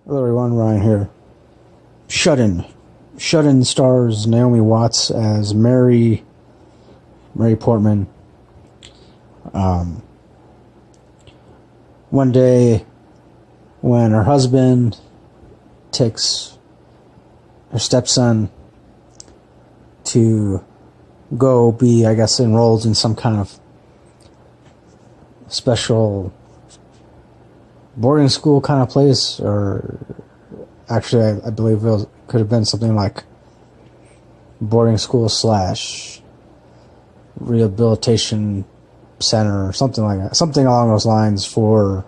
Hello everyone, Ryan here. Shut-In. Shut-In stars Naomi Watts as Mary Portman. One day, when her husband takes her stepson to go be, I guess, enrolled in some kind of special boarding school kind of place, or actually I believe could have been something like boarding school / rehabilitation center or something like that, something along those lines for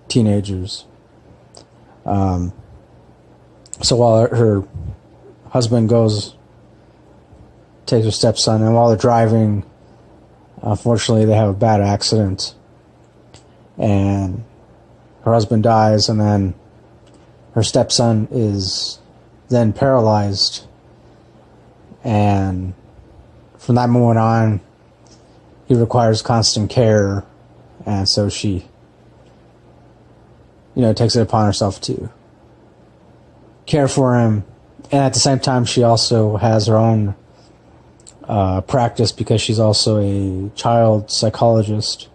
teenagers. So while her husband takes her stepson, and while they're driving, unfortunately they have a bad accident, and her husband dies, and then her stepson is then paralyzed. And from that moment on, he requires constant care. And so she, takes it upon herself to care for him. And at the same time, she also has her own practice, because she's also a child psychologist.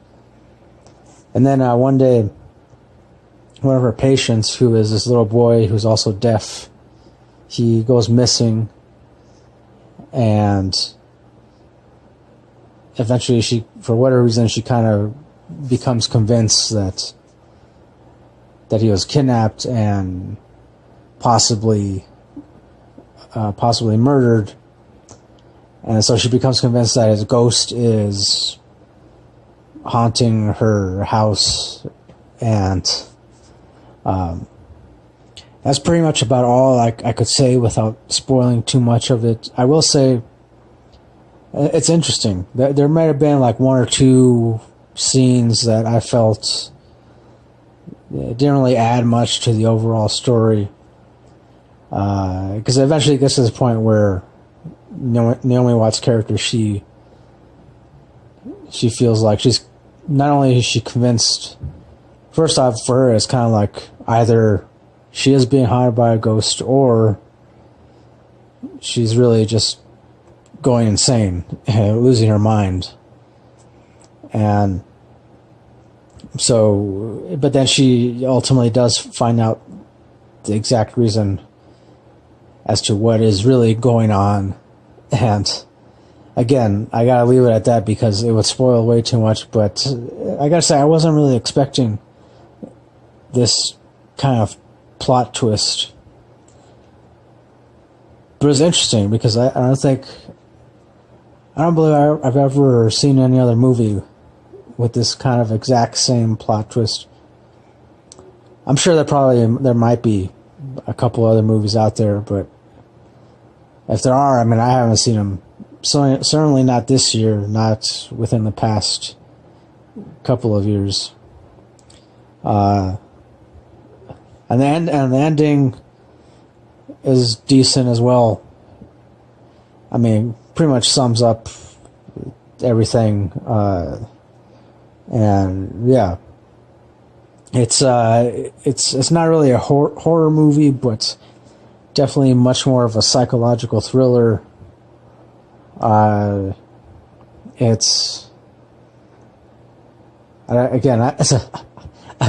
And then one day, one of her patients, who is this little boy who's also deaf, he goes missing, and eventually she, for whatever reason, she kind of becomes convinced that he was kidnapped and possibly murdered. And so she becomes convinced that his ghost is haunting her house, and that's pretty much about all I could say without spoiling too much of it. I will say it's interesting. There might have been like one or two scenes that I felt didn't really add much to the overall story, because eventually it gets to this point where Naomi Watts' character, she feels like she's not only is she convinced. First off, for her, it's kind of like either she is being haunted by a ghost, or she's really just going insane, losing her mind. And so, but then she ultimately does find out the exact reason as to what is really going on. And again, I gotta leave it at that because it would spoil way too much, but I gotta say, I wasn't really expecting this kind of plot twist. But it's interesting because I don't believe I've ever seen any other movie with this kind of exact same plot twist. I'm sure there might be a couple other movies out there, but if there are, I haven't seen them. Certainly not this year, not within the past couple of years. And the ending is decent as well. Pretty much sums up everything. And yeah, it's not really a horror movie, but definitely much more of a psychological thriller. I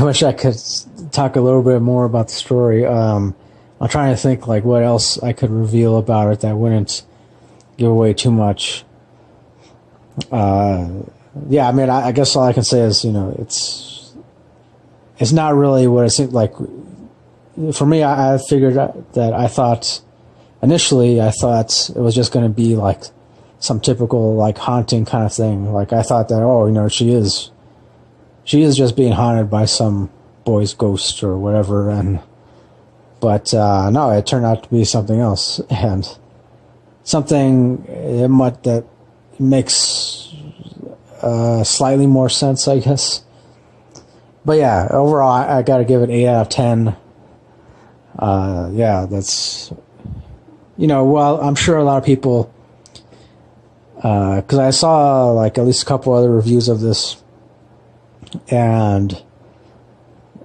wish I could talk a little bit more about the story. I'm trying to think like what else I could reveal about it that wouldn't give away too much. I guess all I can say is, it's not really what it seemed like. For me, I figured that initially I thought it was just going to be like some typical like haunting kind of thing. Like I thought that, she is just being haunted by some boy's ghost or whatever, but no, it turned out to be something else, and something that makes slightly more sense, I guess. But yeah, overall, I gotta give it 8 out of 10. That's, well, I'm sure a lot of people, because I saw like at least a couple other reviews of this, and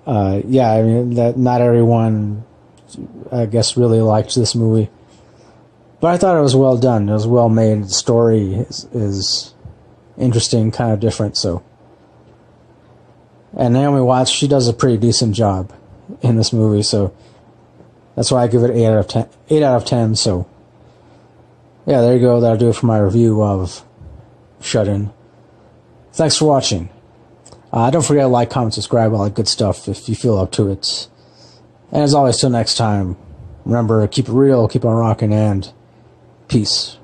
yeah, I mean, that not everyone, I guess, really liked this movie. But I thought it was well done. It was well made. The story is interesting, kind of different, so. And Naomi Watts, she does a pretty decent job in this movie, so that's why I give it 8 out of 10. 8 out of 10, so. Yeah, there you go. That'll do it for my review of Shut In. Thanks for watching. Don't forget to like, comment, subscribe, all that good stuff if you feel up to it. And as always, till next time, remember, keep it real, keep on rocking, and peace.